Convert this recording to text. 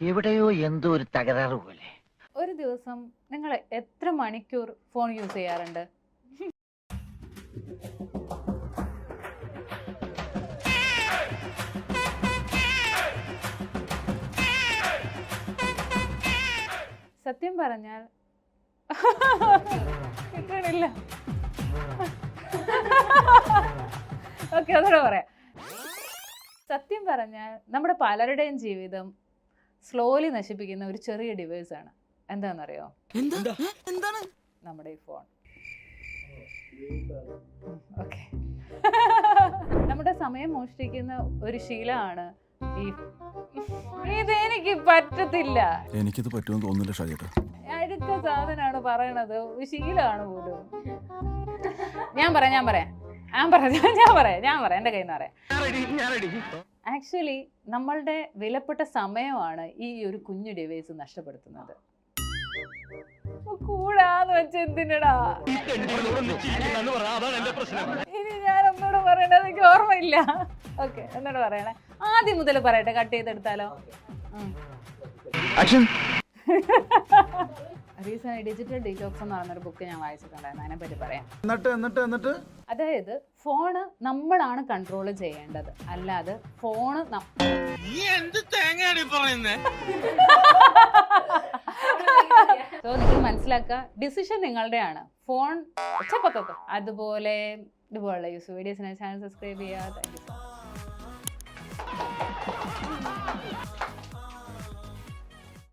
എവിടെയോ എന്തോ ഒരു തകരാറ് പോലെ. ഒരു ദിവസം നിങ്ങൾ എത്ര മണിക്കൂർ ഫോൺ യൂസ് ചെയ്യാറുണ്ട്? സത്യം പറഞ്ഞാൽ കിട്ടണില്ല. ഓക്കെ, അതോടെ പറയാം. സത്യം പറഞ്ഞാൽ നമ്മുടെ പലരുടെയും ജീവിതം സ്ലോലി നശിപ്പിക്കുന്ന ഒരു ചെറിയ ഡിവൈസ് ആണ്. എന്താണെന്നറിയോ? നമ്മുടെ ഈ ഫോൺ. ഓക്കെ, നമ്മുടെ സമയം മോഷ്ടിക്കുന്ന ഒരു ശീലമാണ് ഈ. ഇതെനിക്ക് പറ്റത്തില്ല. എനിക്കിത് പറ്റുമെന്ന് തോന്നുന്നില്ല ഷാജേട്ടാ. അടുത്ത സാധനമാണ് പറയണത്, ശീലമാണ് പോലും. ഞാൻ പറയാം എന്റെ കയ്യിൽ നിന്ന് പറയാം. ആക്ച്വലി നമ്മളുടെ വിലപ്പെട്ട സമയമാണ് ഈ ഒരു കുഞ്ഞു ഡിവൈസ് നഷ്ടപ്പെടുത്തുന്നത്. കൂടാന്ന് വെച്ച എന്തിനടാ? ഇനി ഞാൻ ഒന്നുകൂടെ പറയണത് എനിക്ക് ഓർമ്മയില്ല. ഓക്കെ, ഒന്നുകൂടെ പറയണേ. ആദ്യം മുതൽ പറയട്ടെ, കട്ട് ചെയ്തെടുത്താലോ? റീസെന്റ് ഡിജിറ്റൽ ഡീറ്റോക്സ് എന്ന് പറയുന്നൊരു ബുക്ക് ഞാൻ വായിച്ചിട്ടുണ്ടായിരുന്നു. അതിനെപ്പറ്റി പറയാം. എന്നിട്ട് അതായത് ഫോണ് നമ്മളാണ് കൺട്രോൾ ചെയ്യേണ്ടത്, അല്ലാതെ ഫോണ് സോ നിങ്ങൾ മനസ്സിലാക്കുക, ഡിസിഷൻ നിങ്ങളുടെയാണ്. ഫോൺ അതുപോലെ ഇതുപോലുള്ള യൂസ് വീഡിയോസിനെ ചാനൽ സബ്സ്ക്രൈബ് ചെയ്യുക. Thank you.